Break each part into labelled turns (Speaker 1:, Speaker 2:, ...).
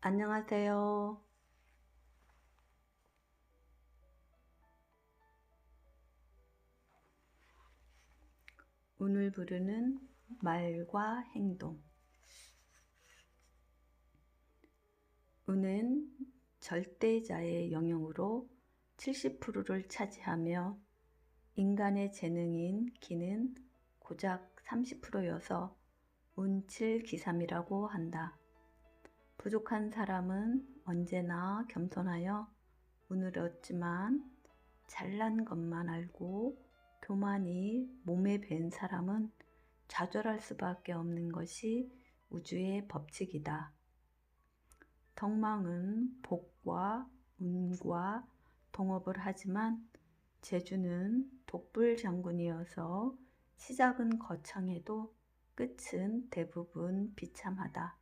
Speaker 1: 안녕하세요. 오늘 부르는 말과 행동. 운은 절대자의 영역으로 70%를 차지하며 인간의 재능인 기는 고작 30%여서 운칠기삼이라고 한다. 부족한 사람은 언제나 겸손하여 운을 얻지만 잘난 것만 알고 교만이 몸에 밴 사람은 좌절할 수밖에 없는 것이 우주의 법칙이다. 덕망은 복과 운과 동업을 하지만 재주는 독불장군이어서 시작은 거창해도 끝은 대부분 비참하다.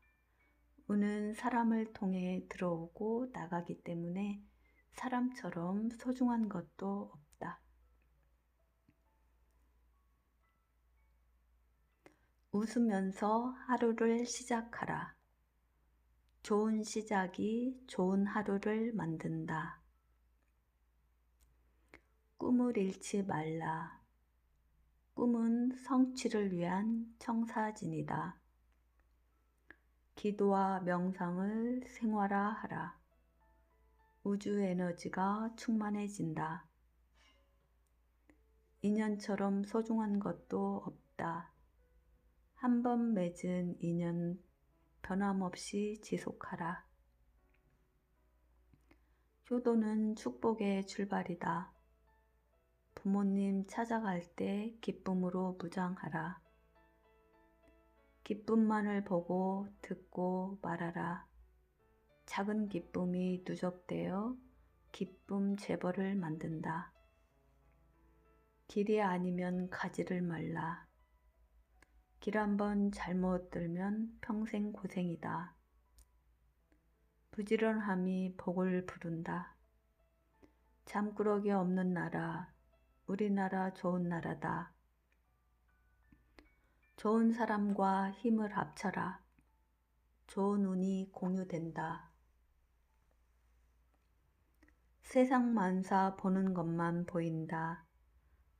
Speaker 1: 운은 사람을 통해 들어오고 나가기 때문에 사람처럼 소중한 것도 없다. 웃으면서 하루를 시작하라. 좋은 시작이 좋은 하루를 만든다. 꿈을 잃지 말라. 꿈은 성취를 위한 청사진이다. 기도와 명상을 생활화하라. 우주 에너지가 충만해진다. 인연처럼 소중한 것도 없다. 한 번 맺은 인연 변함없이 지속하라. 효도는 축복의 출발이다. 부모님 찾아갈 때 기쁨으로 무장하라. 기쁨만을 보고 듣고 말하라. 작은 기쁨이 누적되어 기쁨 재벌을 만든다. 길이 아니면 가지를 말라. 길 한번 잘못 들면 평생 고생이다. 부지런함이 복을 부른다. 잠꾸러기 없는 나라, 우리나라 좋은 나라다. 좋은 사람과 힘을 합쳐라. 좋은 운이 공유된다. 세상 만사 보는 것만 보인다.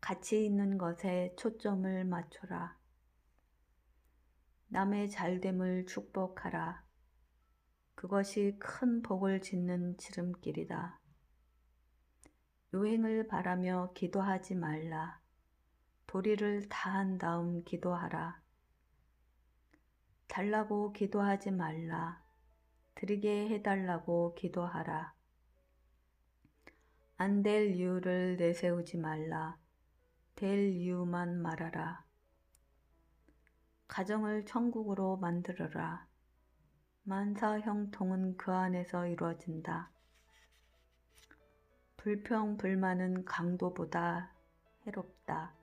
Speaker 1: 가치 있는 것에 초점을 맞춰라. 남의 잘됨을 축복하라. 그것이 큰 복을 짓는 지름길이다. 요행을 바라며 기도하지 말라. 도리를 다한 다음 기도하라. 달라고 기도하지 말라. 드리게 해달라고 기도하라. 안 될 이유를 내세우지 말라. 될 이유만 말하라. 가정을 천국으로 만들어라. 만사 형통은 그 안에서 이루어진다. 불평, 불만은 강도보다 해롭다.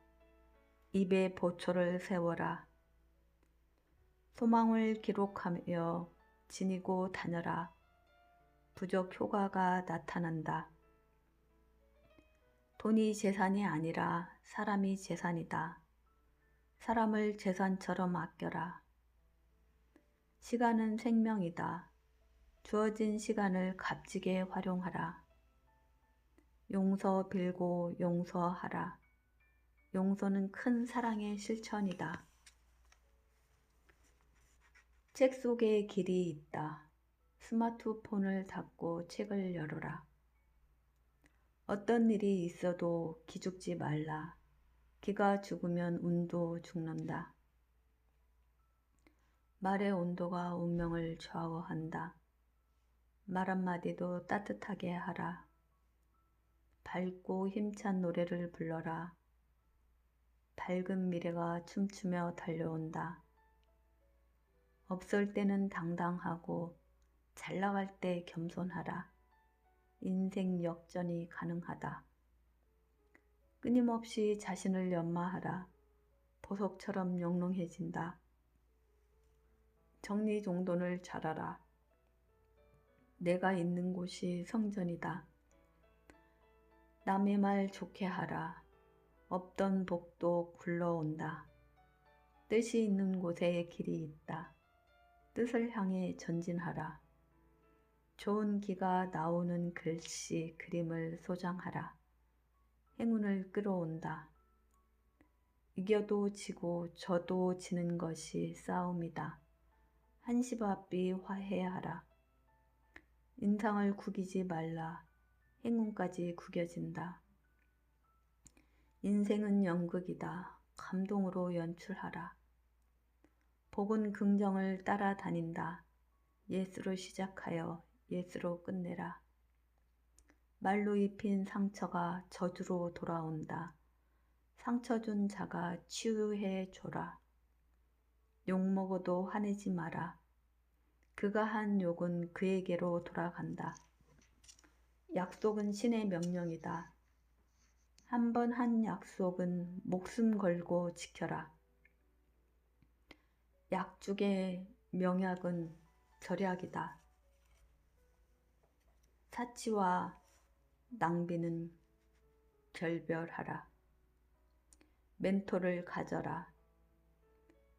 Speaker 1: 입에 보초를 세워라. 소망을 기록하며 지니고 다녀라. 부적 효과가 나타난다. 돈이 재산이 아니라 사람이 재산이다. 사람을 재산처럼 아껴라. 시간은 생명이다. 주어진 시간을 값지게 활용하라. 용서 빌고 용서하라. 용서는 큰 사랑의 실천이다. 책 속에 길이 있다. 스마트폰을 닫고 책을 열어라. 어떤 일이 있어도 기죽지 말라. 기가 죽으면 운도 죽는다. 말의 온도가 운명을 좌우한다. 말 한마디도 따뜻하게 하라. 밝고 힘찬 노래를 불러라. 밝은 미래가 춤추며 달려온다. 없을 때는 당당하고 잘 나갈 때 겸손하라. 인생 역전이 가능하다. 끊임없이 자신을 연마하라. 보석처럼 영롱해진다. 정리정돈을 잘하라. 내가 있는 곳이 성전이다. 남의 말 좋게 하라. 없던 복도 굴러온다. 뜻이 있는 곳에 길이 있다. 뜻을 향해 전진하라. 좋은 기가 나오는 글씨, 그림을 소장하라. 행운을 끌어온다. 이겨도 지고 져도 지는 것이 싸움이다. 한시바삐 화해하라. 인상을 구기지 말라. 행운까지 구겨진다. 인생은 연극이다. 감동으로 연출하라. 복은 긍정을 따라다닌다. 예스로 시작하여 예스로 끝내라. 말로 입힌 상처가 저주로 돌아온다. 상처 준 자가 치유해 줘라. 욕먹어도 화내지 마라. 그가 한 욕은 그에게로 돌아간다. 약속은 신의 명령이다. 한 번 한 약속은 목숨 걸고 지켜라. 약죽의 명약은 절약이다. 사치와 낭비는 결별하라. 멘토를 가져라.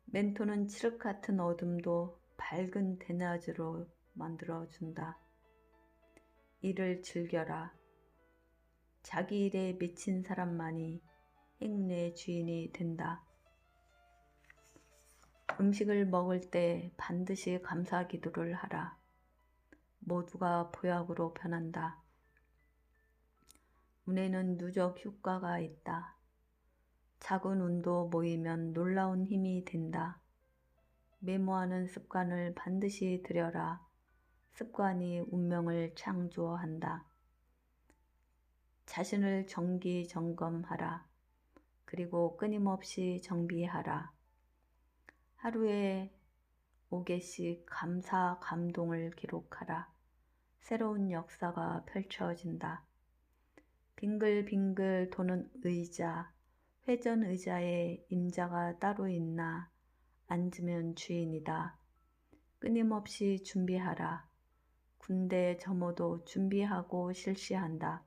Speaker 1: 멘토는 칠흑 같은 어둠도 밝은 대낮으로 만들어준다. 일을 즐겨라. 자기 일에 미친 사람만이 행운의 주인이 된다. 음식을 먹을 때 반드시 감사 기도를 하라. 모두가 보약으로 변한다. 운에는 누적 효과가 있다. 작은 운도 모이면 놀라운 힘이 된다. 메모하는 습관을 반드시 들여라. 습관이 운명을 창조한다. 자신을 정기 점검하라. 그리고 끊임없이 정비하라. 하루에 5개씩 감사, 감동을 기록하라. 새로운 역사가 펼쳐진다. 빙글빙글 도는 의자, 회전 의자에 임자가 따로 있나? 앉으면 주인이다. 끊임없이 준비하라. 군대 점호도 준비하고 실시한다.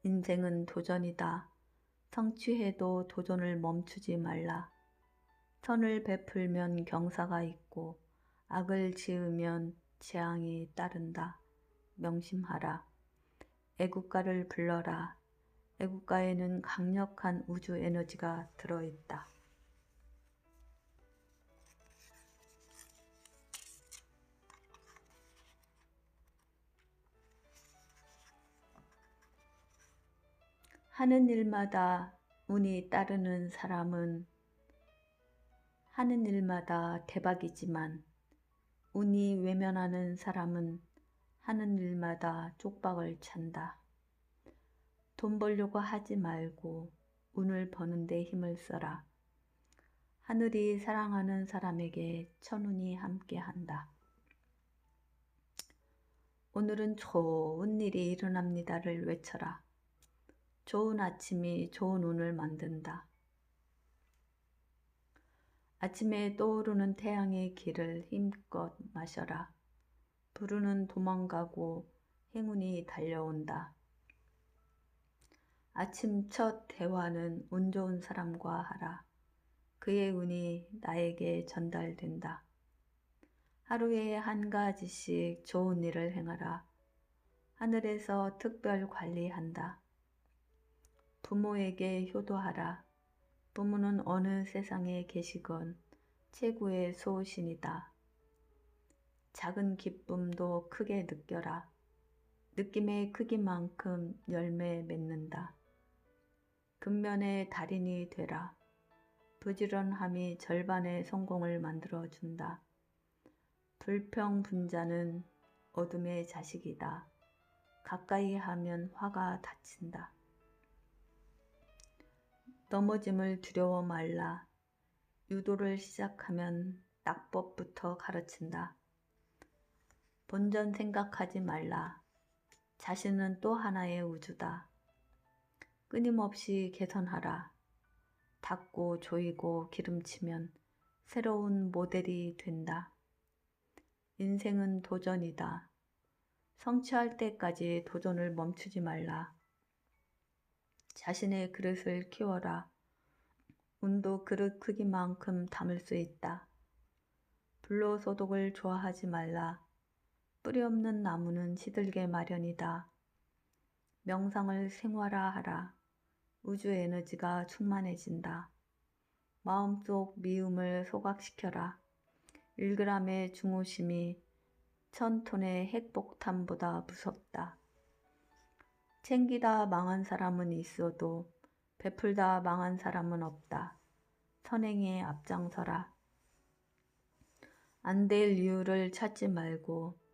Speaker 1: 인생은 도전이다. 성취해도 도전을 멈추지 말라. 선을 베풀면 경사가 있고 악을 지으면 재앙이 따른다. 명심하라. 애국가를 불러라. 애국가에는 강력한 우주 에너지가 들어있다. 하는 일마다 운이 따르는 사람은 하는 일마다 대박이지만 운이 외면하는 사람은 하는 일마다 쪽박을 찬다. 돈 벌려고 하지 말고 운을 버는 데 힘을 써라. 하늘이 사랑하는 사람에게 천운이 함께한다. 오늘은 좋은 일이 일어납니다를 외쳐라. 좋은 아침이 좋은 운을 만든다. 아침에 떠오르는 태양의 길을 힘껏 마셔라. 불운은 도망가고 행운이 달려온다. 아침 첫 대화는 운 좋은 사람과 하라. 그의 운이 나에게 전달된다. 하루에 한 가지씩 좋은 일을 행하라. 하늘에서 특별 관리한다. 부모에게 효도하라. 부모는 어느 세상에 계시건 최고의 소신이다. 작은 기쁨도 크게 느껴라. 느낌의 크기만큼 열매 맺는다. 근면의 달인이 되라. 부지런함이 절반의 성공을 만들어준다. 불평분자는 어둠의 자식이다. 가까이 하면 화가 닫힌다. 넘어짐을 두려워 말라. 유도를 시작하면 낙법부터 가르친다. 본전 생각하지 말라. 자신은 또 하나의 우주다. 끊임없이 개선하라. 닦고 조이고 기름치면 새로운 모델이 된다. 인생은 도전이다. 성취할 때까지 도전을 멈추지 말라. 자신의 그릇을 키워라. 운도 그릇 크기만큼 담을 수 있다. 불로소득을 좋아하지 말라. 뿌리 없는 나무는 시들게 마련이다. 명상을 생활화하라. 우주 에너지가 충만해진다. 마음속 미움을 소각시켜라. 1g의 중후심이 1000톤의 핵폭탄보다 무섭다. 챙기다 망한 사람은 있어도 베풀다 망한 사람은 없다. 선행에 앞장서라. 안 될 이유를 찾지 말고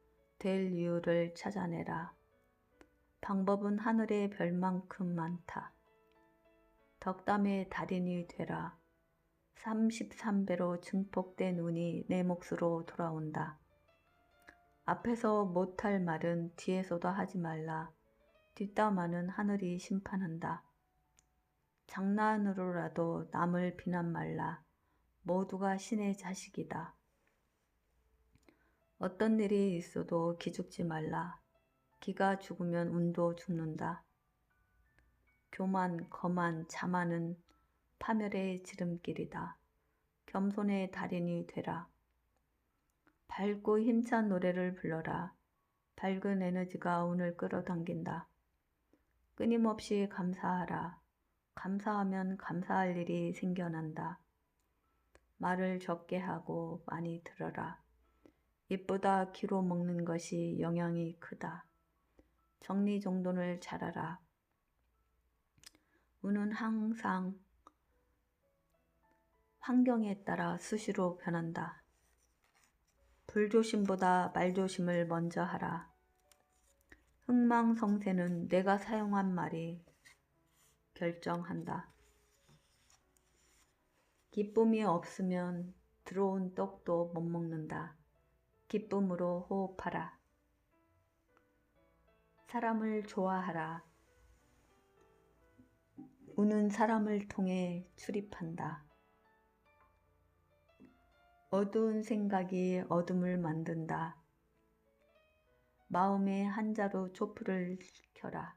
Speaker 1: 될 이유를 찾아내라. 방법은 하늘의 별만큼 많다. 덕담의 달인이 되라. 33배로 증폭된 운이 내 몫으로 돌아온다. 앞에서 못할 말은 뒤에서도 하지 말라. 뒷담화는 하늘이 심판한다. 장난으로라도 남을 비난 말라. 모두가 신의 자식이다. 어떤 일이 있어도 기죽지 말라. 기가 죽으면 운도 죽는다. 교만, 거만, 자만은 파멸의 지름길이다. 겸손의 달인이 되라. 밝고 힘찬 노래를 불러라. 밝은 에너지가 운을 끌어당긴다. 끊임없이 감사하라. 감사하면 감사할 일이 생겨난다. 말을 적게 하고 많이 들어라. 입보다 귀로 먹는 것이 영향이 크다. 정리정돈을 잘하라. 운은 항상 환경에 따라 수시로 변한다. 불조심보다 말조심을 먼저 하라. 흥망성쇠는 내가 사용한 말이 결정한다. 기쁨이 없으면 들어온 떡도 못 먹는다. 기쁨으로 호흡하라. 사람을 좋아하라. 운은 사람을 통해 출입한다. 어두운 생각이 어둠을 만든다. 마음의 한자로 촛불을 켜라.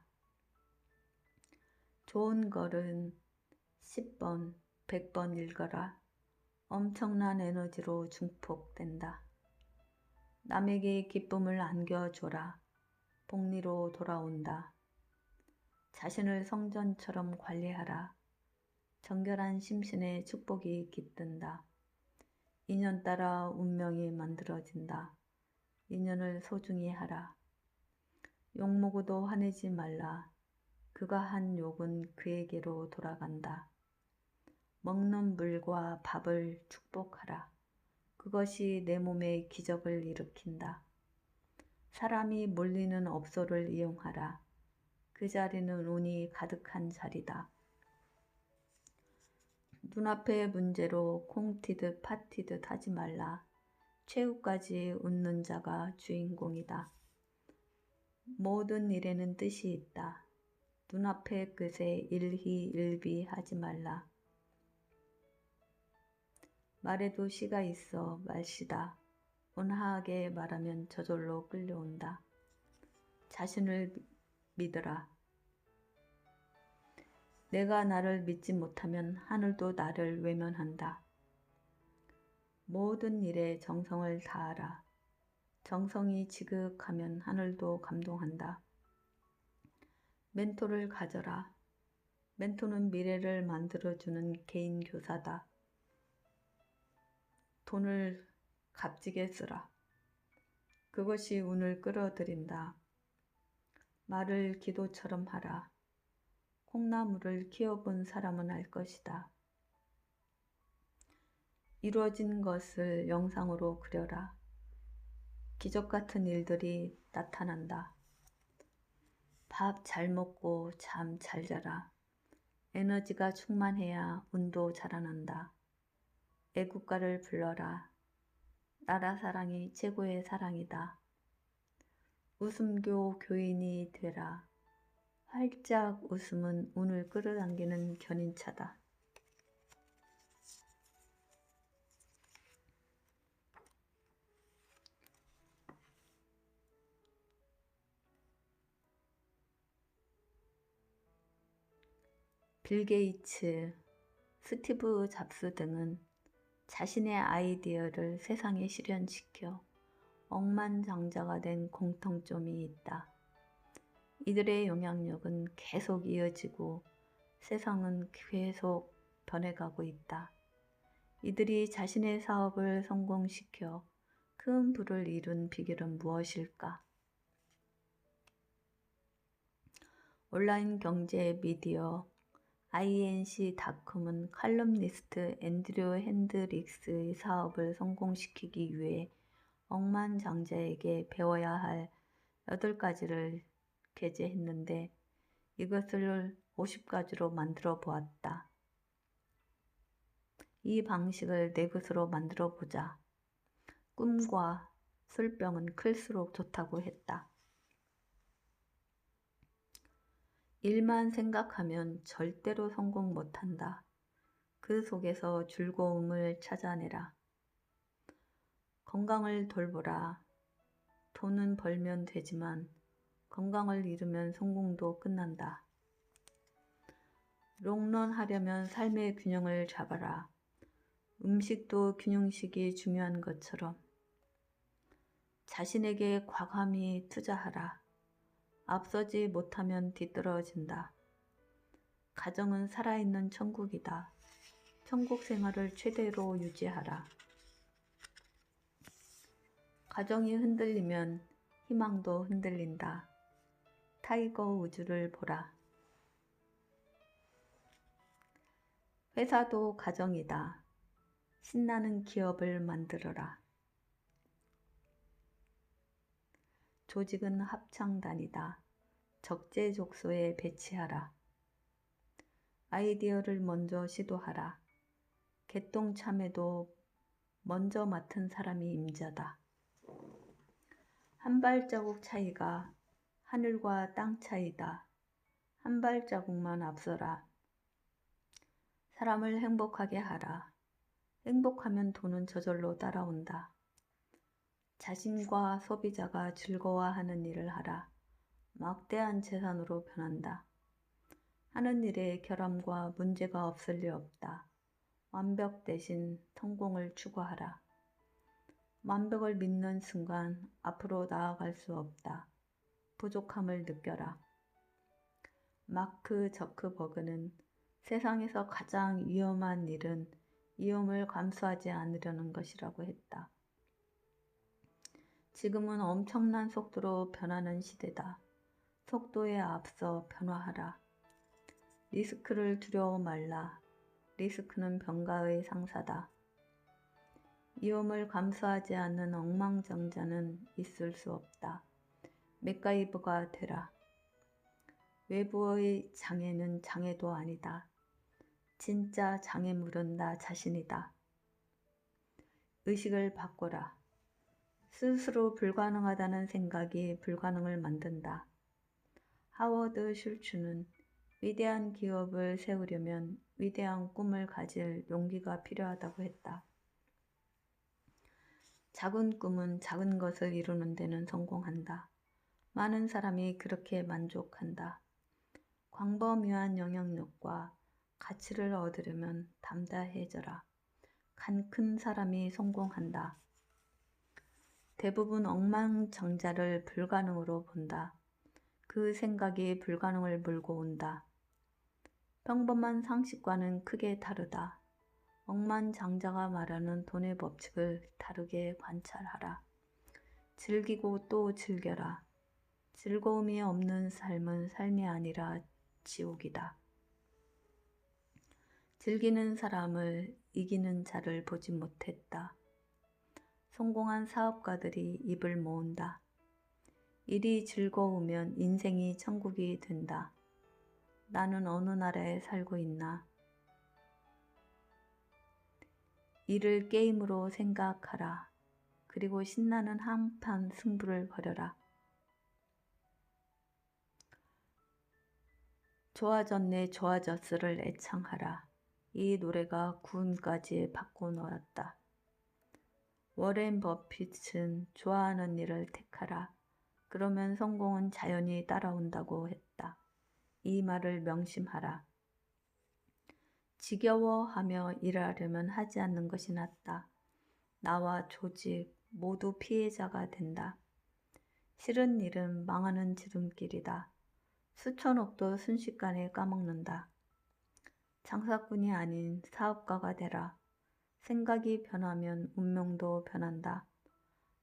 Speaker 1: 좋은 글은 10번, 100번 읽어라. 엄청난 에너지로 증폭된다. 남에게 기쁨을 안겨줘라. 복리로 돌아온다. 자신을 성전처럼 관리하라. 정결한 심신의 축복이 깃든다. 인연 따라 운명이 만들어진다. 인연을 소중히 하라. 욕먹어도 화내지 말라. 그가 한 욕은 그에게로 돌아간다. 먹는 물과 밥을 축복하라. 그것이 내 몸에 기적을 일으킨다. 사람이 몰리는 업소를 이용하라. 그 자리는 운이 가득한 자리다. 눈앞의 문제로 콩 튀듯 파 튀듯 하지 말라. 최후까지 웃는 자가 주인공이다. 모든 일에는 뜻이 있다. 눈앞의 끝에 일희일비 하지 말라. 말에도 시가 있어 말시다. 온화하게 말하면 저절로 끌려온다. 자신을 믿으라. 내가 나를 믿지 못하면 하늘도 나를 외면한다. 모든 일에 정성을 다하라. 정성이 지극하면 하늘도 감동한다. 멘토를 가져라. 멘토는 미래를 만들어주는 개인 교사다. 돈을 값지게 쓰라. 그것이 운을 끌어들인다. 말을 기도처럼 하라. 콩나물을 키워본 사람은 알 것이다. 이루어진 것을 영상으로 그려라. 기적 같은 일들이 나타난다. 밥 잘 먹고 잠 잘 자라. 에너지가 충만해야 운도 자라난다. 애국가를 불러라. 나라 사랑이 최고의 사랑이다. 웃음교 교인이 되라. 활짝 웃음은 운을 끌어당기는 견인차다. 빌 게이츠, 스티브 잡스 등은 자신의 아이디어를 세상에 실현시켜 억만장자가 된 공통점이 있다. 이들의 영향력은 계속 이어지고 세상은 계속 변해가고 있다. 이들이 자신의 사업을 성공시켜 큰 부를 이룬 비결은 무엇일까? 온라인 경제 미디어 INC.com은 칼럼니스트 앤드류 핸드릭스의 사업을 성공시키기 위해 억만장자에게 배워야 할 8가지를 게재했는데 이것을 50가지로 만들어 보았다. 이 방식을 내 것으로 만들어 보자. 꿈과 술병은 클수록 좋다고 했다. 일만 생각하면 절대로 성공 못한다. 그 속에서 즐거움을 찾아내라. 건강을 돌보라. 돈은 벌면 되지만 건강을 잃으면 성공도 끝난다. 롱런하려면 삶의 균형을 잡아라. 음식도 균형식이 중요한 것처럼 자신에게 과감히 투자하라. 앞서지 못하면 뒤떨어진다. 가정은 살아있는 천국이다. 천국 생활을 최대로 유지하라. 가정이 흔들리면 희망도 흔들린다. 타이거 우즈를 보라. 회사도 가정이다. 신나는 기업을 만들어라. 조직은 합창단이다. 적재적소에 배치하라. 아이디어를 먼저 시도하라. 개똥참에도 먼저 맡은 사람이 임자다. 한 발자국 차이가 하늘과 땅 차이다. 한 발자국만 앞서라. 사람을 행복하게 하라. 행복하면 돈은 저절로 따라온다. 자신과 소비자가 즐거워하는 일을 하라. 막대한 재산으로 변한다. 하는 일에 결함과 문제가 없을 리 없다. 완벽 대신 성공을 추구하라. 완벽을 믿는 순간 앞으로 나아갈 수 없다. 부족함을 느껴라. 마크 저크버그는 세상에서 가장 위험한 일은 위험을 감수하지 않으려는 것이라고 했다. 지금은 엄청난 속도로 변하는 시대다. 속도에 앞서 변화하라. 리스크를 두려워 말라. 리스크는 병가의 상사다. 위험을 감수하지 않는 억만장자는 있을 수 없다. 맥가이버가 되라. 외부의 장애는 장애도 아니다. 진짜 장애물은 나 자신이다. 의식을 바꿔라. 스스로 불가능하다는 생각이 불가능을 만든다. 하워드 슐츠는 위대한 기업을 세우려면 위대한 꿈을 가질 용기가 필요하다고 했다. 작은 꿈은 작은 것을 이루는 데는 성공한다. 많은 사람이 그렇게 만족한다. 광범위한 영향력과 가치를 얻으려면 담대해져라. 간 큰 사람이 성공한다. 대부분 억만장자를 불가능으로 본다. 그 생각이 불가능을 몰고 온다. 평범한 상식과는 크게 다르다. 억만장자가 말하는 돈의 법칙을 다르게 관찰하라. 즐기고 또 즐겨라. 즐거움이 없는 삶은 삶이 아니라 지옥이다. 즐기는 사람을 이기는 자를 보지 못했다. 성공한 사업가들이 입을 모은다. 일이 즐거우면 인생이 천국이 된다. 나는 어느 나라에 살고 있나? 일을 게임으로 생각하라. 그리고 신나는 한판 승부를 벌여라. 좋아졌네 좋아졌으를 애창하라. 이 노래가 구음까지 바꿔놓았다. 워렌 버핏은 좋아하는 일을 택하라. 그러면 성공은 자연히 따라온다고 했다. 이 말을 명심하라. 지겨워하며 일하려면 하지 않는 것이 낫다. 나와 조직, 모두 피해자가 된다. 싫은 일은 망하는 지름길이다. 수천억도 순식간에 까먹는다. 장사꾼이 아닌 사업가가 되라. 생각이 변하면 운명도 변한다.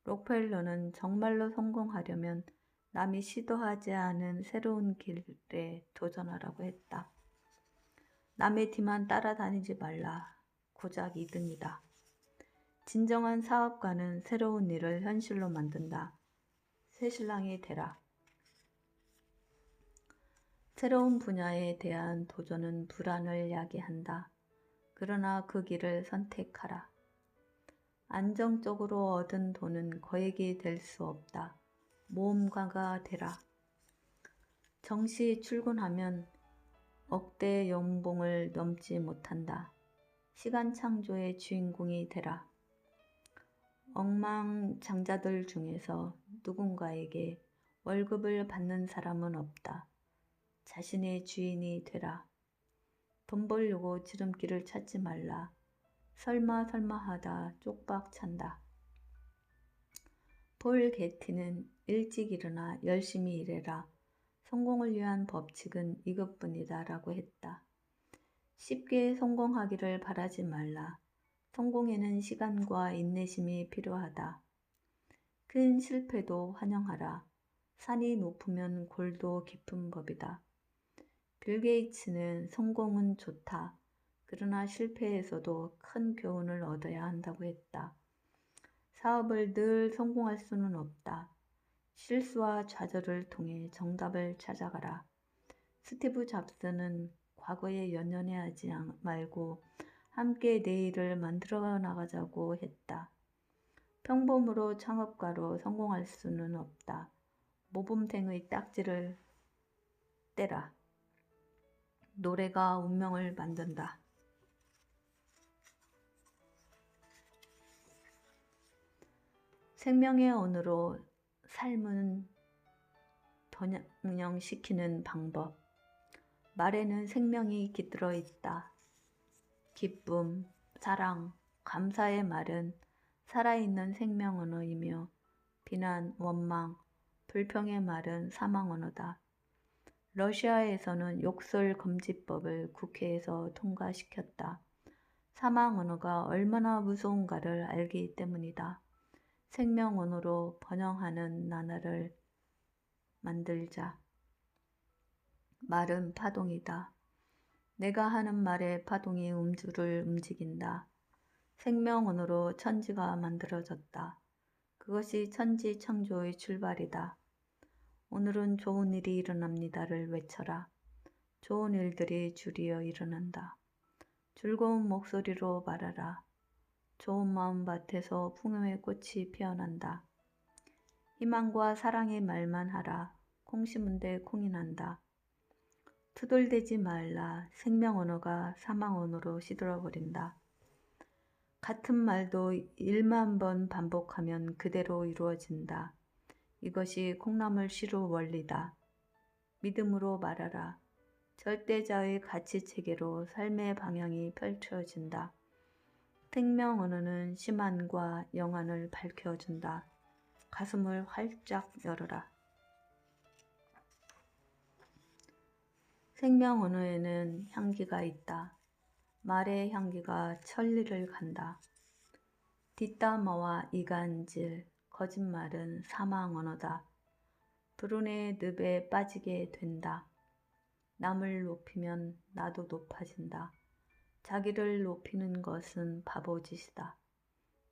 Speaker 1: 록펠러는 정말로 성공하려면 남이 시도하지 않은 새로운 길에 도전하라고 했다. 남의 뒤만 따라다니지 말라. 고작 2등이다. 진정한 사업가는 새로운 일을 현실로 만든다. 새신랑이 되라. 새로운 분야에 대한 도전은 불안을 야기한다. 그러나 그 길을 선택하라. 안정적으로 얻은 돈은 거액이 될 수 없다. 모험가가 되라. 정시 출근하면 억대 연봉을 넘지 못한다. 시간 창조의 주인공이 되라. 억망장자들 중에서 누군가에게 월급을 받는 사람은 없다. 자신의 주인이 되라. 돈 벌려고 지름길을 찾지 말라. 설마 하다 쪽박 찬다. 폴 게티는 일찍 일어나 열심히 일해라. 성공을 위한 법칙은 이것뿐이다 라고 했다. 쉽게 성공하기를 바라지 말라. 성공에는 시간과 인내심이 필요하다. 큰 실패도 환영하라. 산이 높으면 골도 깊은 법이다. 빌 게이츠는 성공은 좋다. 그러나 실패에서도 큰 교훈을 얻어야 한다고 했다. 사업을 늘 성공할 수는 없다. 실수와 좌절을 통해 정답을 찾아가라. 스티브 잡스는 과거에 연연해하지 말고 함께 내일을 만들어 나가자고 했다. 평범으로 창업가로 성공할 수는 없다. 모범생의 딱지를 떼라. 노래가 운명을 만든다. 생명의 언어로 삶은 번영시키는 방법. 말에는 생명이 깃들어 있다. 기쁨, 사랑, 감사의 말은 살아있는 생명 언어이며 비난, 원망, 불평의 말은 사망 언어다. 러시아에서는 욕설 금지법을 국회에서 통과시켰다. 사망 언어가 얼마나 무서운가를 알기 때문이다. 생명 언어로 번영하는 나라를 만들자. 말은 파동이다. 내가 하는 말에 파동이 음주를 움직인다. 생명 언어로 천지가 만들어졌다. 그것이 천지 창조의 출발이다. 오늘은 좋은 일이 일어납니다를 외쳐라. 좋은 일들이 줄이어 일어난다. 즐거운 목소리로 말하라. 좋은 마음밭에서 풍요의 꽃이 피어난다. 희망과 사랑의 말만 하라. 콩 심은 데 콩이 난다. 투덜대지 말라. 생명 언어가 사망 언어로 시들어버린다. 같은 말도 1만 번 반복하면 그대로 이루어진다. 이것이 콩나물 시루 원리다. 믿음으로 말하라. 절대자의 가치체계로 삶의 방향이 펼쳐진다. 생명 언어는 심안과 영안을 밝혀준다. 가슴을 활짝 열어라. 생명 언어에는 향기가 있다. 말의 향기가 천리를 간다. 뒷담화와 이간질, 거짓말은 사망 언어다. 불운의 늪에 빠지게 된다. 남을 높이면 나도 높아진다. 자기를 높이는 것은 바보짓이다.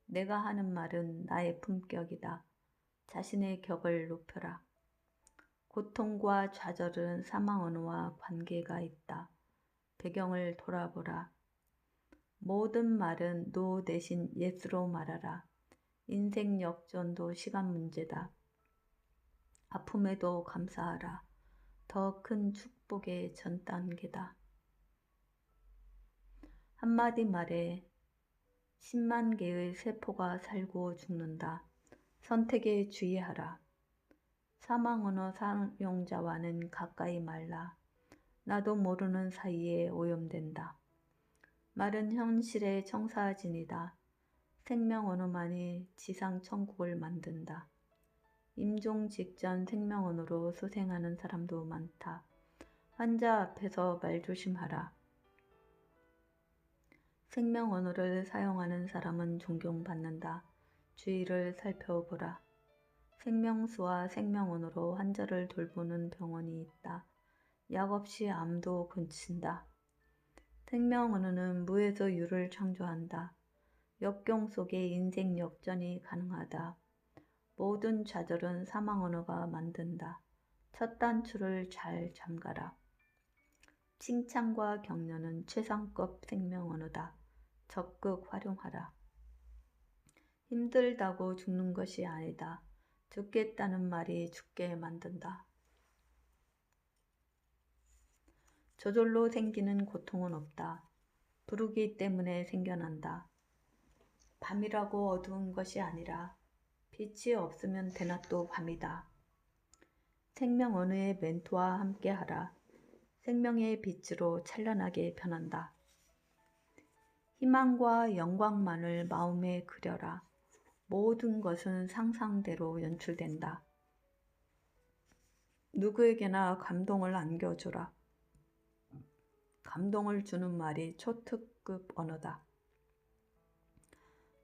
Speaker 1: 내가 하는 말은 나의 품격이다. 자신의 격을 높여라. 고통과 좌절은 사망 언어와 관계가 있다. 배경을 돌아보라. 모든 말은 노 대신 예스로 말하라. 인생 역전도 시간 문제다. 아픔에도 감사하라. 더 큰 축복의 전 단계다. 한마디 말에 10만 개의 세포가 살고 죽는다. 선택에 주의하라. 사망 언어 사용자와는 가까이 말라. 나도 모르는 사이에 오염된다. 말은 현실의 청사진이다. 생명 언어만이 지상 천국을 만든다. 임종 직전 생명 언어로 수생하는 사람도 많다. 환자 앞에서 말 조심하라. 생명 언어를 사용하는 사람은 존경받는다. 주위를 살펴보라. 생명수와 생명 언어로 환자를 돌보는 병원이 있다. 약 없이 암도 고친다. 생명 언어는 무에서 유를 창조한다. 역경 속에 인생 역전이 가능하다. 모든 좌절은 사망 언어가 만든다. 첫 단추를 잘 잠가라. 칭찬과 격려는 최상급 생명 언어다. 적극 활용하라. 힘들다고 죽는 것이 아니다. 죽겠다는 말이 죽게 만든다. 저절로 생기는 고통은 없다. 부르기 때문에 생겨난다. 밤이라고 어두운 것이 아니라 빛이 없으면 대낮도 밤이다. 생명 언어의 멘토와 함께하라. 생명의 빛으로 찬란하게 변한다. 희망과 영광만을 마음에 그려라. 모든 것은 상상대로 연출된다. 누구에게나 감동을 안겨주라. 감동을 주는 말이 초특급 언어다.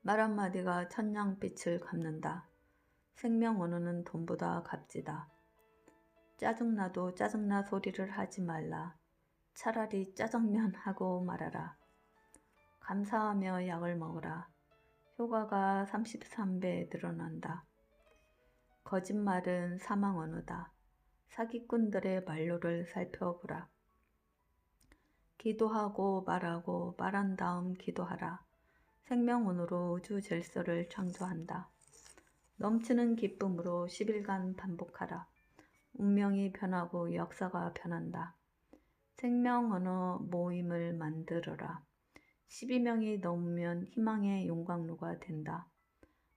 Speaker 1: 말 한마디가 천냥빛을 갚는다. 생명 언어는 돈보다 값지다. 짜증나도 짜증나 소리를 하지 말라. 차라리 짜장면 하고 말아라. 감사하며 약을 먹으라. 효과가 33배 늘어난다. 거짓말은 사망 언어다. 사기꾼들의 말로를 살펴보라. 기도하고 말하고 말한 다음 기도하라. 생명 언어로 우주 질서를 창조한다. 넘치는 기쁨으로 10일간 반복하라. 운명이 변하고 역사가 변한다. 생명 언어 모임을 만들어라. 12명이 넘으면 희망의 용광로가 된다.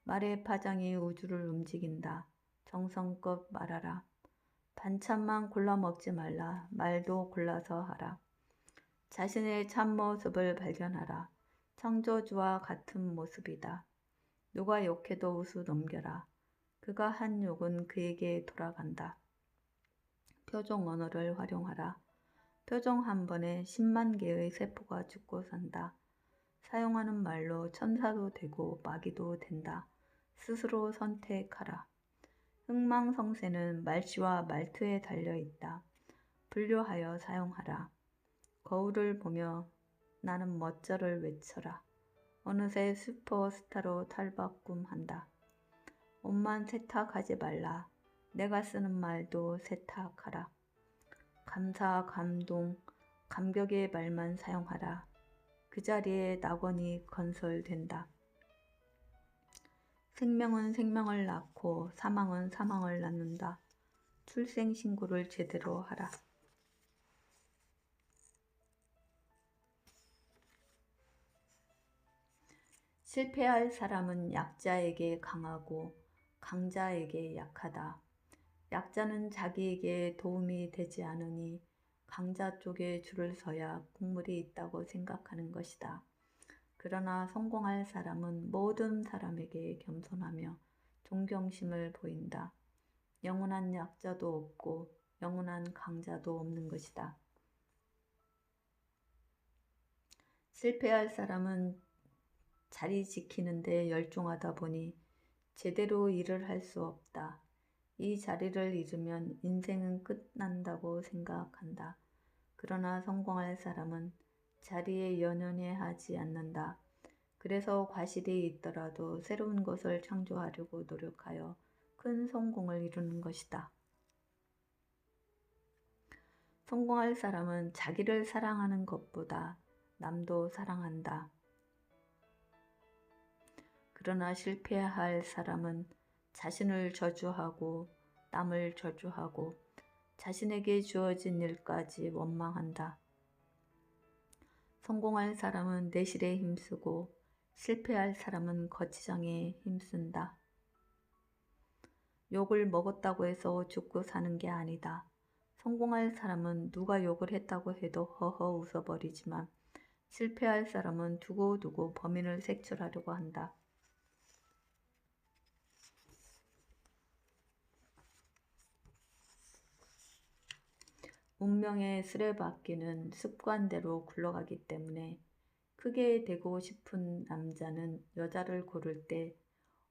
Speaker 1: 말의 파장이 우주를 움직인다. 정성껏 말하라. 반찬만 골라 먹지 말라. 말도 골라서 하라. 자신의 참모습을 발견하라. 창조주와 같은 모습이다. 누가 욕해도 웃어 넘겨라. 그가 한 욕은 그에게 돌아간다. 표정 언어를 활용하라. 표정 한 번에 10만 개의 세포가 죽고 산다. 사용하는 말로 천사도 되고 마귀도 된다. 스스로 선택하라. 흥망성쇠는 말씨와 말투에 달려있다. 분류하여 사용하라. 거울을 보며 나는 멋져를 외쳐라. 어느새 슈퍼스타로 탈바꿈한다. 옷만 세탁하지 말라. 내가 쓰는 말도 세탁하라. 감사, 감동, 감격의 말만 사용하라. 그 자리에 낙원이 건설된다. 생명은 생명을 낳고 사망은 사망을 낳는다. 출생신고를 제대로 하라. 실패할 사람은 약자에게 강하고 강자에게 약하다. 약자는 자기에게 도움이 되지 않으니 강자 쪽에 줄을 서야 국물이 있다고 생각하는 것이다. 그러나 성공할 사람은 모든 사람에게 겸손하며 존경심을 보인다. 영원한 약자도 없고 영원한 강자도 없는 것이다. 실패할 사람은 자리 지키는 데 열중하다 보니 제대로 일을 할 수 없다. 이 자리를 잃으면 인생은 끝난다고 생각한다. 그러나 성공할 사람은 자리에 연연해 하지 않는다. 그래서 과실이 있더라도 새로운 것을 창조하려고 노력하여 큰 성공을 이루는 것이다. 성공할 사람은 자기를 사랑하는 것보다 남도 사랑한다. 그러나 실패할 사람은 자신을 저주하고 남을 저주하고 자신에게 주어진 일까지 원망한다. 성공할 사람은 내실에 힘쓰고 실패할 사람은 거치장에 힘쓴다. 욕을 먹었다고 해서 죽고 사는 게 아니다. 성공할 사람은 누가 욕을 했다고 해도 허허 웃어버리지만 실패할 사람은 두고두고 범인을 색출하려고 한다. 운명의 수레바퀴는 습관대로 굴러가기 때문에 크게 되고 싶은 남자는 여자를 고를 때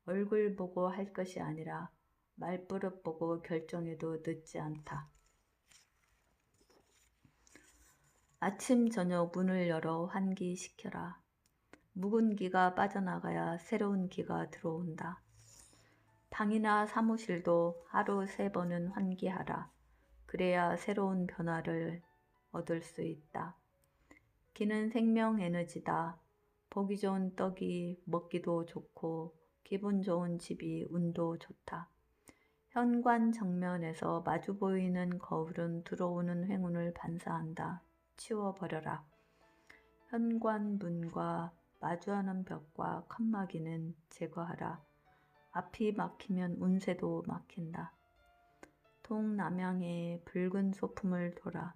Speaker 1: 얼굴 보고 할 것이 아니라 말버릇 보고 결정해도 늦지 않다. 아침 저녁 문을 열어 환기시켜라. 묵은 기가 빠져나가야 새로운 기가 들어온다. 방이나 사무실도 하루 3번은 환기하라. 그래야 새로운 변화를 얻을 수 있다. 기는 생명 에너지다. 보기 좋은 떡이 먹기도 좋고 기분 좋은 집이 운도 좋다. 현관 정면에서 마주 보이는 거울은 들어오는 행운을 반사한다. 치워버려라. 현관문과 마주하는 벽과 칸막이는 제거하라. 앞이 막히면 운세도 막힌다. 동남향에 붉은 소품을 둬라.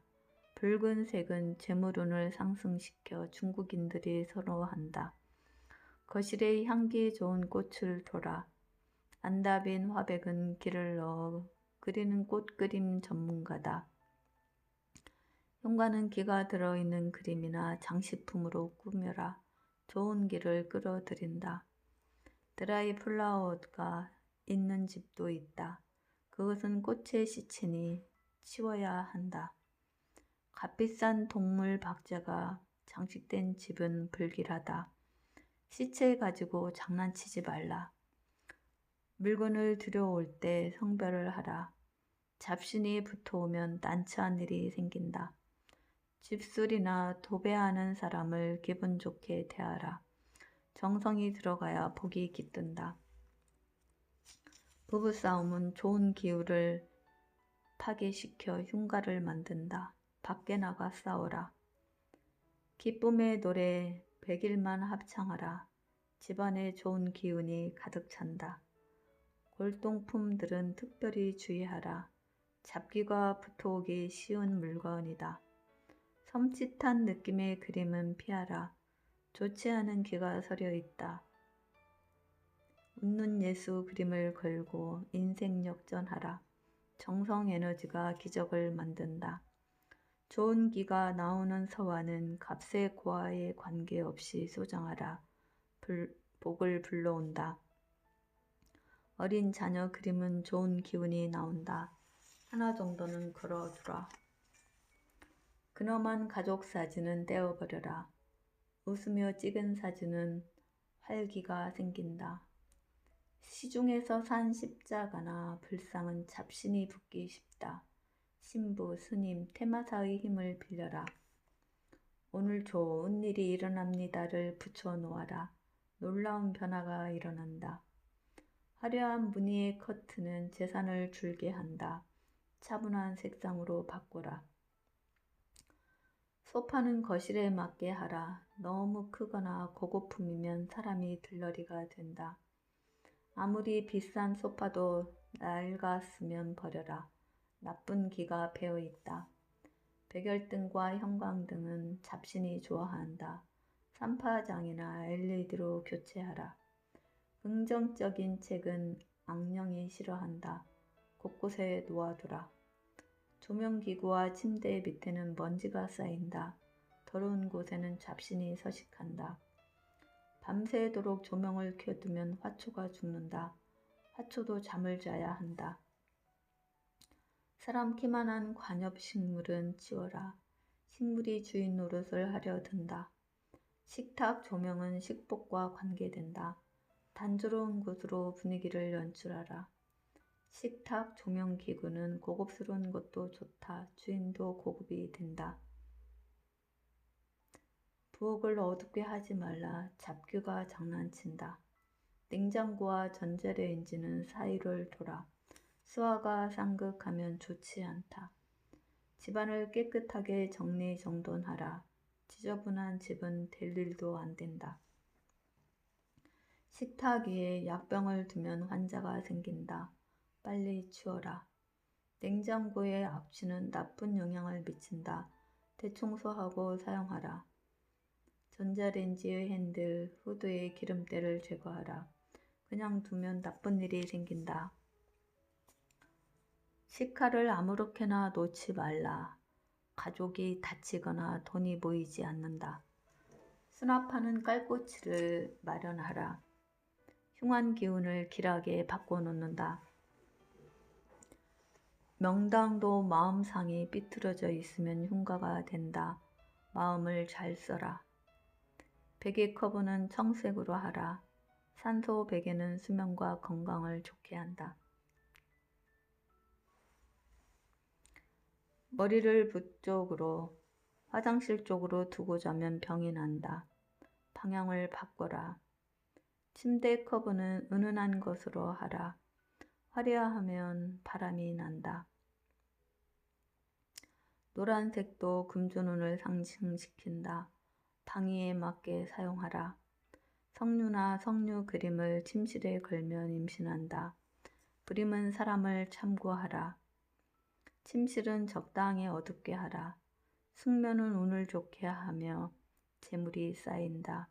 Speaker 1: 붉은색은 재물운을 상승시켜 중국인들이 선호한다. 거실에 향기 좋은 꽃을 둬라. 안다빈 화백은 길을 넣어 그리는 꽃 그림 전문가다. 현관은 기가 들어있는 그림이나 장식품으로 꾸며라. 좋은 기를 끌어들인다. 드라이 플라워가 있는 집도 있다. 그것은 꽃의 시체니 치워야 한다. 값비싼 동물 박자가 장식된 집은 불길하다. 시체 가지고 장난치지 말라. 물건을 들여올 때 성별을 하라. 잡신이 붙어오면 난처한 일이 생긴다. 집술이나 도배하는 사람을 기분 좋게 대하라. 정성이 들어가야 복이 깃든다. 부부싸움은 좋은 기운을 파괴시켜 흉가를 만든다. 밖에 나가 싸워라. 기쁨의 노래 100일만 합창하라. 집안에 좋은 기운이 가득 찬다. 골동품들은 특별히 주의하라. 잡기가 붙어오기 쉬운 물건이다. 섬찟한 느낌의 그림은 피하라. 좋지 않은 기가 서려 있다. 웃는 예수 그림을 걸고 인생 역전하라. 정성 에너지가 기적을 만든다. 좋은 기가 나오는 서화는 값의 고하에 관계없이 소장하라. 복을 불러온다. 어린 자녀 그림은 좋은 기운이 나온다. 하나 정도는 걸어두라. 근엄한 가족 사진은 떼어버려라. 웃으며 찍은 사진은 활기가 생긴다. 시중에서 산 십자가나 불상은 잡신이 붙기 쉽다. 신부, 스님, 테마사의 힘을 빌려라. 오늘 좋은 일이 일어납니다를 붙여놓아라. 놀라운 변화가 일어난다. 화려한 무늬의 커튼은 재산을 줄게 한다. 차분한 색상으로 바꾸라. 소파는 거실에 맞게 하라. 너무 크거나 고급품이면 사람이 들러리가 된다. 아무리 비싼 소파도 낡았으면 버려라. 나쁜 기가 배어있다. 백열등과 형광등은 잡신이 좋아한다. 삼파장이나 LED로 교체하라. 긍정적인 책은 악령이 싫어한다. 곳곳에 놓아두라. 조명기구와 침대 밑에는 먼지가 쌓인다. 더러운 곳에는 잡신이 서식한다. 밤새도록 조명을 켜두면 화초가 죽는다. 화초도 잠을 자야 한다. 사람 키만한 관엽식물은 치워라. 식물이 주인 노릇을 하려 든다. 식탁 조명은 식복과 관계된다. 단조로운 곳으로 분위기를 연출하라. 식탁 조명 기구는 고급스러운 것도 좋다. 주인도 고급이 된다. 부엌을 어둡게 하지 말라. 잡귀가 장난친다. 냉장고와 전자레인지는 사이를 둬라. 수화가 상극하면 좋지 않다. 집안을 깨끗하게 정리정돈하라. 지저분한 집은 될 일도 안 된다. 식탁 위에 약병을 두면 환자가 생긴다. 빨리 치워라. 냉장고의 악취는 나쁜 영향을 미친다. 대청소하고 사용하라. 전자레인지의 핸들, 후드의 기름때를 제거하라. 그냥 두면 나쁜 일이 생긴다. 식칼을 아무렇게나 놓지 말라. 가족이 다치거나 돈이 모이지 않는다. 수납하는 깔꼬치를 마련하라. 흉한 기운을 길하게 바꿔놓는다. 명당도 마음상이 삐뚤어져 있으면 흉가가 된다. 마음을 잘 써라. 베개 커버는 청색으로 하라. 산소 베개는 수면과 건강을 좋게 한다. 머리를 북쪽으로, 화장실 쪽으로 두고 자면 병이 난다. 방향을 바꿔라. 침대 커버는 은은한 것으로 하라. 화려하면 바람이 난다. 노란색도 금주눈을 상징시킨다. 방위에 맞게 사용하라. 석류나 석류 그림을 침실에 걸면 임신한다. 그림은 사람을 참고하라. 침실은 적당히 어둡게 하라. 숙면은 운을 좋게 하며 재물이 쌓인다.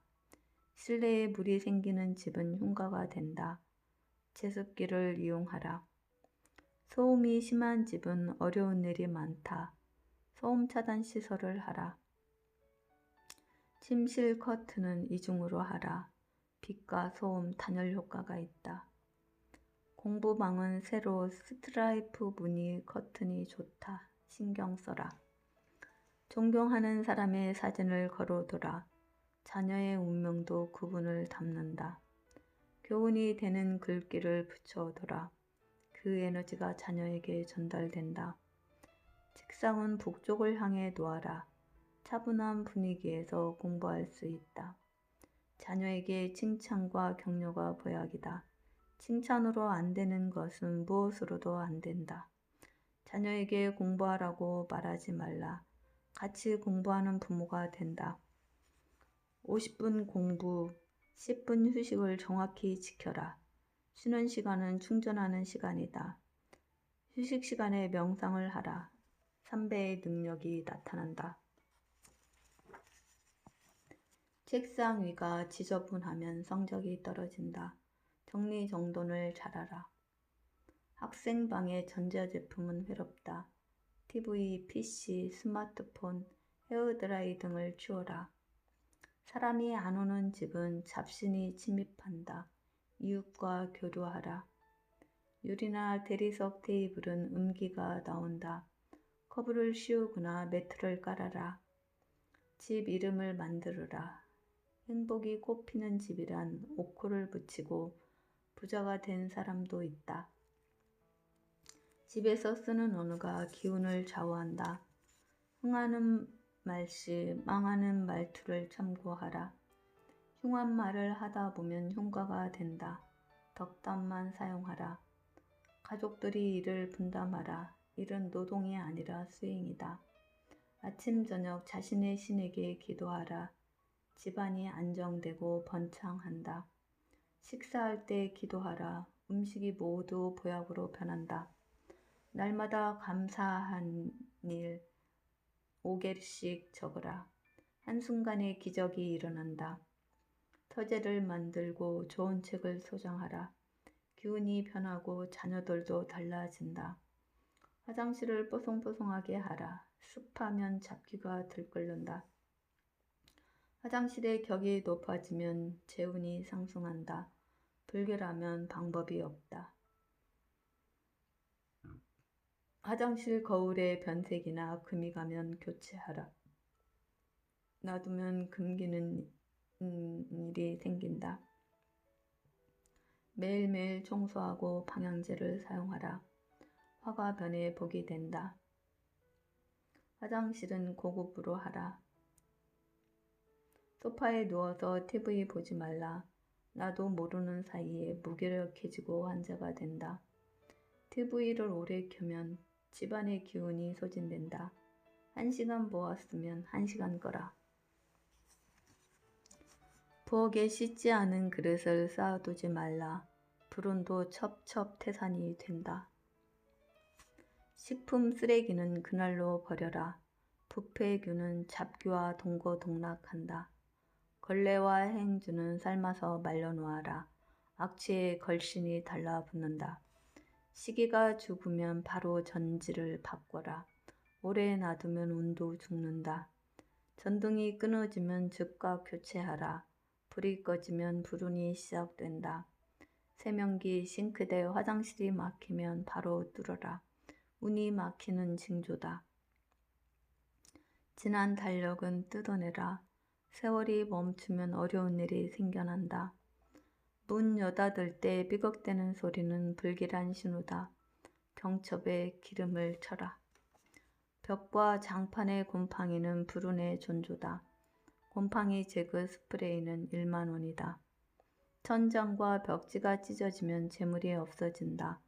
Speaker 1: 실내에 물이 생기는 집은 흉가가 된다. 제습기를 이용하라. 소음이 심한 집은 어려운 일이 많다. 소음 차단 시설을 하라. 침실 커튼은 이중으로 하라. 빛과 소음 단열 효과가 있다. 공부방은 새로 스트라이프 무늬 커튼이 좋다. 신경 써라. 존경하는 사람의 사진을 걸어둬라. 자녀의 운명도 그분을 담는다. 교훈이 되는 글귀를 붙여둬라. 그 에너지가 자녀에게 전달된다. 책상은 북쪽을 향해 놓아라. 차분한 분위기에서 공부할 수 있다. 자녀에게 칭찬과 격려가 보약이다. 칭찬으로 안 되는 것은 무엇으로도 안 된다. 자녀에게 공부하라고 말하지 말라. 같이 공부하는 부모가 된다. 50분 공부, 10분 휴식을 정확히 지켜라. 쉬는 시간은 충전하는 시간이다. 휴식 시간에 명상을 하라. 3배의 능력이 나타난다. 책상 위가 지저분하면 성적이 떨어진다. 정리정돈을 잘하라. 학생방의 전자제품은 외롭다. TV, PC, 스마트폰, 헤어드라이 등을 치워라. 사람이 안 오는 집은 잡신이 침입한다. 이웃과 교류하라. 유리나 대리석 테이블은 음기가 나온다. 커브를 씌우거나 매트를 깔아라. 집 이름을 만들어라. 행복이 꽃피는 집이란 옥호를 붙이고 부자가 된 사람도 있다. 집에서 쓰는 언어가 기운을 좌우한다. 흥하는 말씨, 망하는 말투를 참고하라. 흉한 말을 하다 보면 흉가가 된다. 덕담만 사용하라. 가족들이 일을 분담하라. 일은 노동이 아니라 수행이다. 아침 저녁 자신의 신에게 기도하라. 집안이 안정되고 번창한다. 식사할 때 기도하라. 음식이 모두 보약으로 변한다. 날마다 감사한 일 5개씩 적어라. 한순간에 기적이 일어난다. 터제를 만들고 좋은 책을 소장하라. 기운이 변하고 자녀들도 달라진다. 화장실을 뽀송뽀송하게 하라. 습하면 잡귀가 들끓는다. 화장실의 격이 높아지면 재운이 상승한다. 불결하면 방법이 없다. 화장실 거울에 변색이나 금이 가면 교체하라. 놔두면 금기는 일이 생긴다. 매일매일 청소하고 방향제를 사용하라. 화가 변해 복이 된다. 화장실은 고급으로 하라. 소파에 누워서 TV 보지 말라. 나도 모르는 사이에 무기력해지고 환자가 된다. TV를 오래 켜면 집안의 기운이 소진된다. 1시간 보았으면 1시간 꺼라. 부엌에 씻지 않은 그릇을 쌓아두지 말라. 불운도 첩첩 태산이 된다. 식품 쓰레기는 그날로 버려라. 부패균은 잡귀와 동거동락한다. 걸레와 행주는 삶아서 말려놓아라. 악취에 걸신이 달라붙는다. 시기가 죽으면 바로 전지를 바꿔라. 오래 놔두면 운도 죽는다. 전등이 끊어지면 즉각 교체하라. 불이 꺼지면 불운이 시작된다. 세면기, 싱크대, 화장실이 막히면 바로 뚫어라. 운이 막히는 징조다. 지난 달력은 뜯어내라. 세월이 멈추면 어려운 일이 생겨난다. 문 여닫을 때 삐걱대는 소리는 불길한 신호다. 경첩에 기름을 쳐라. 벽과 장판의 곰팡이는 불운의 전조다. 곰팡이 제거 스프레이는 1만 원이다. 천장과 벽지가 찢어지면 재물이 없어진다.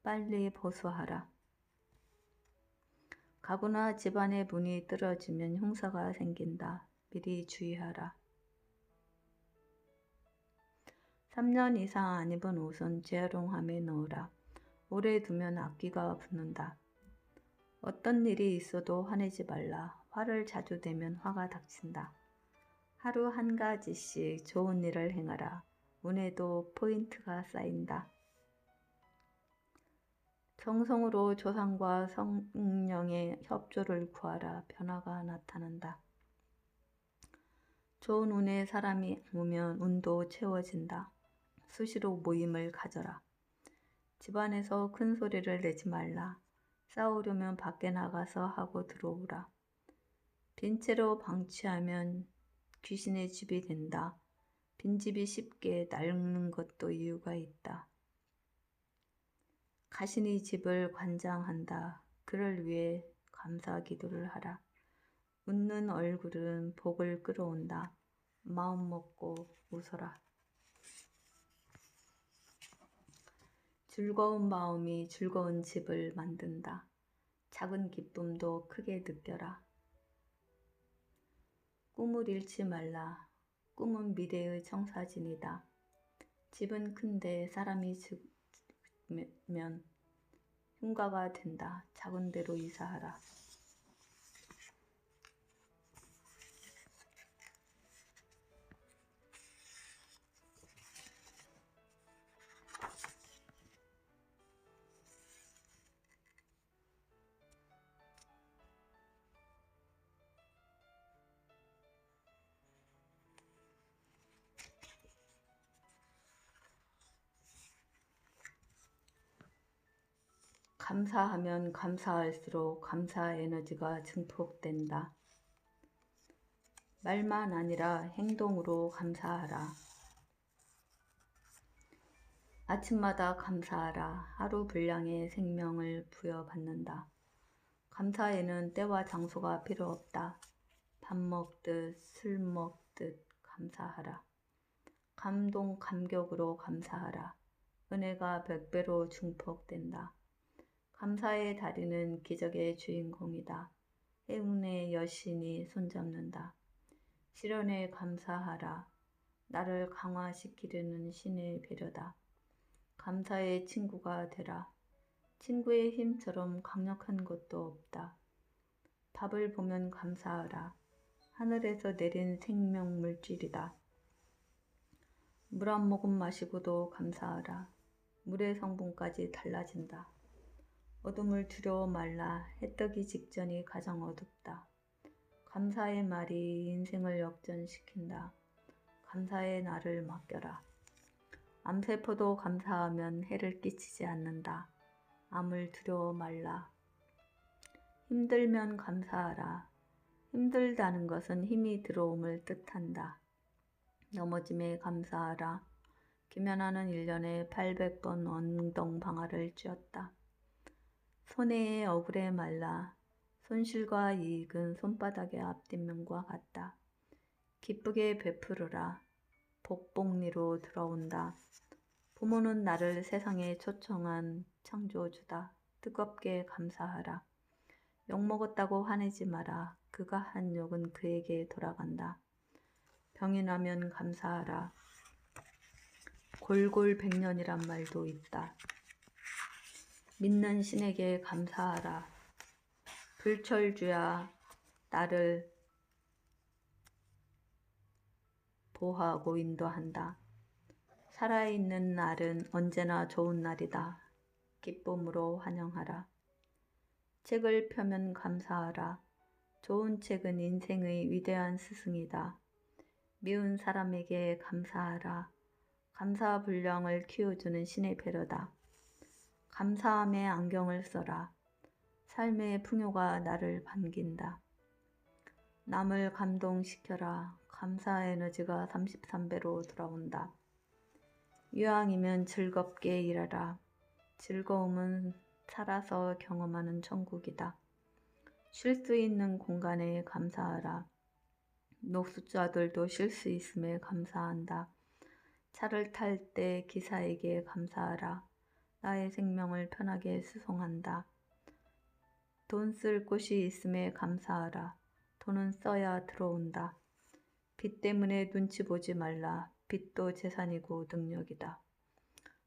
Speaker 1: 빨리 보수하라. 가구나 집안의 문이 뚫어지면 흉사가 생긴다. 미리 주의하라. 3년 이상 안 입은 옷은 재활용함에 넣으라. 오래 두면 악귀가 붙는다. 어떤 일이 있어도 화내지 말라. 화를 자주 내면 화가 닥친다. 하루 한 가지씩 좋은 일을 행하라. 운에도 포인트가 쌓인다. 정성으로 조상과 성령의 협조를 구하라. 변화가 나타난다. 좋은 운에 사람이 오면 운도 채워진다. 수시로 모임을 가져라. 집안에서 큰 소리를 내지 말라. 싸우려면 밖에 나가서 하고 들어오라. 빈채로 방치하면 귀신의 집이 된다. 빈집이 쉽게 낡는 것도 이유가 있다. 가신이 집을 관장한다. 그를 위해 감사 기도를 하라. 웃는 얼굴은 복을 끌어온다. 마음 먹고 웃어라. 즐거운 마음이 즐거운 집을 만든다. 작은 기쁨도 크게 느껴라. 꿈을 잃지 말라. 꿈은 미래의 청사진이다. 집은 큰데 사람이 죽으면 흉가가 된다. 작은 데로 이사하라. 감사하면 감사할수록 감사 에너지가 증폭된다. 말만 아니라 행동으로 감사하라. 아침마다 감사하라. 하루 분량의 생명을 부여받는다. 감사에는 때와 장소가 필요 없다. 밥 먹듯 술 먹듯 감사하라. 감동 감격으로 감사하라. 은혜가 100배로 증폭된다. 감사의 다리는 기적의 주인공이다. 행운의 여신이 손잡는다. 시련에 감사하라. 나를 강화시키려는 신의 배려다. 감사의 친구가 되라. 친구의 힘처럼 강력한 것도 없다. 밥을 보면 감사하라. 하늘에서 내린 생명 물질이다. 물 한 모금 마시고도 감사하라. 물의 성분까지 달라진다. 어둠을 두려워 말라. 해 뜨기 직전이 가장 어둡다. 감사의 말이 인생을 역전시킨다. 감사의 날을 맡겨라. 암세포도 감사하면 해를 끼치지 않는다. 암을 두려워 말라. 힘들면 감사하라. 힘들다는 것은 힘이 들어옴을 뜻한다. 넘어짐에 감사하라. 김연아는 1년에 800번 엉덩방아를 찧었다. 손해에 억울해 말라. 손실과 이익은 손바닥의 앞뒷면과 같다. 기쁘게 베풀어라. 복복리로 들어온다. 부모는 나를 세상에 초청한 창조주다. 뜨겁게 감사하라. 욕먹었다고 화내지 마라. 그가 한 욕은 그에게 돌아간다. 병이 나면 감사하라. 골골백년이란 말도 있다. 믿는 신에게 감사하라. 불철주야 나를 보호하고 인도한다. 살아있는 날은 언제나 좋은 날이다. 기쁨으로 환영하라. 책을 펴면 감사하라. 좋은 책은 인생의 위대한 스승이다. 미운 사람에게 감사하라. 감사불량을 키워주는 신의 배려다. 감사함의 안경을 써라. 삶의 풍요가 나를 반긴다. 남을 감동시켜라. 감사 에너지가 33배로 돌아온다. 이왕이면 즐겁게 일하라. 즐거움은 살아서 경험하는 천국이다. 쉴 수 있는 공간에 감사하라. 노숙자들도 쉴 수 있음에 감사한다. 차를 탈 때 기사에게 감사하라. 나의 생명을 편하게 수송한다. 돈 쓸 곳이 있음에 감사하라. 돈은 써야 들어온다. 빚 때문에 눈치 보지 말라. 빚도 재산이고 능력이다.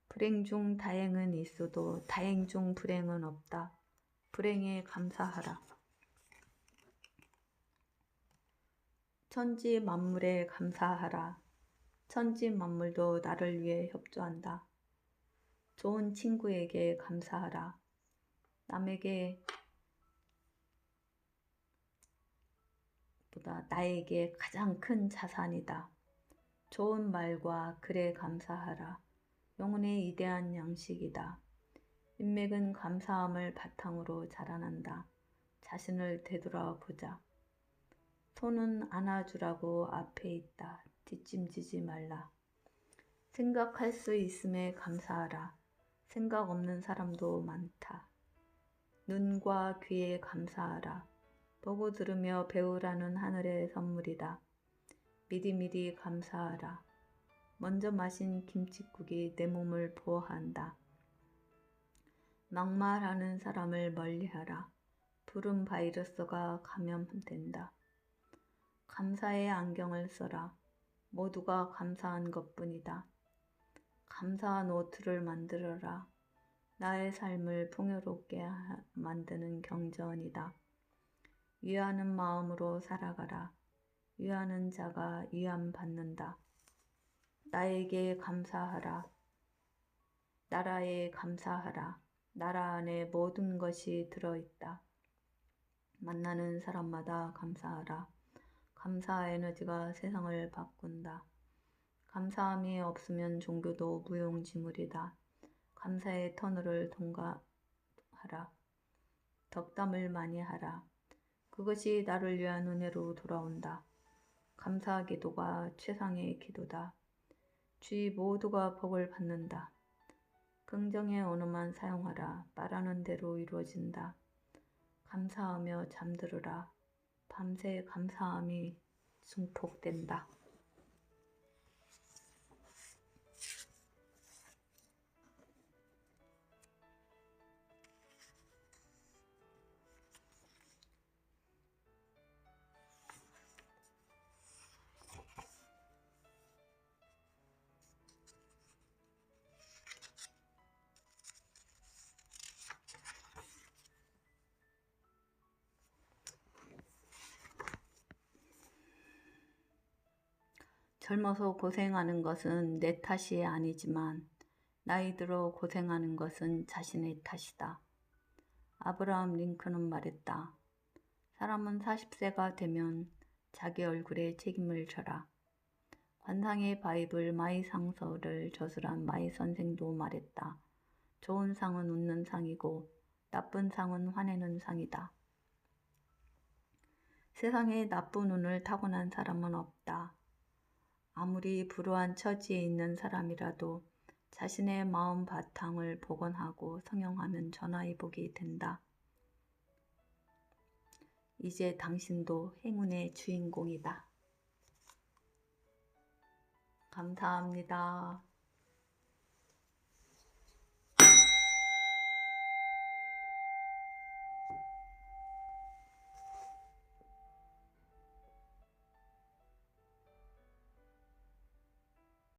Speaker 1: 불행 중 다행은 있어도 다행 중 불행은 없다. 불행에 감사하라. 천지 만물에 감사하라. 천지 만물도 나를 위해 협조한다. 좋은 친구에게 감사하라. 남에게 보다 나에게 가장 큰 자산이다. 좋은 말과 글에 감사하라. 영혼의 위대한 양식이다. 인맥은 감사함을 바탕으로 자라난다. 자신을 되돌아보자. 손은 안아주라고 앞에 있다. 뒷짐지지 말라. 생각할 수 있음에 감사하라. 생각 없는 사람도 많다. 눈과 귀에 감사하라. 보고 들으며 배우라는 하늘의 선물이다. 미리미리 감사하라. 먼저 마신 김칫국이 내 몸을 보호한다. 막말하는 사람을 멀리하라. 불은 바이러스가 감염된다. 감사의 안경을 써라. 모두가 감사한 것뿐이다. 감사 노트를 만들어라. 나의 삶을 풍요롭게 만드는 경전이다. 위하는 마음으로 살아가라. 위하는 자가 위함 받는다. 나에게 감사하라. 나라에 감사하라. 나라 안에 모든 것이 들어있다. 만나는 사람마다 감사하라. 감사 에너지가 세상을 바꾼다. 감사함이 없으면 종교도 무용지물이다. 감사의 터널을 통과하라. 덕담을 많이 하라. 그것이 나를 위한 은혜로 돌아온다. 감사 기도가 최상의 기도다. 주위 모두가 복을 받는다. 긍정의 언어만 사용하라. 말하는 대로 이루어진다. 감사하며 잠들어라. 밤새 감사함이 증폭된다. 젊어서 고생하는 것은 내 탓이 아니지만 나이 들어 고생하는 것은 자신의 탓이다. 아브라함 링컨은 말했다. 사람은 40세가 되면 자기 얼굴에 책임을 져라. 관상의 바이블 마이 상서를 저술한 마이 선생도 말했다. 좋은 상은 웃는 상이고 나쁜 상은 화내는 상이다. 세상에 나쁜 운을 타고난 사람은 없다. 아무리 불우한 처지에 있는 사람이라도 자신의 마음 바탕을 복원하고 성형하면 전화위복이 된다. 이제 당신도 행운의 주인공이다. 감사합니다.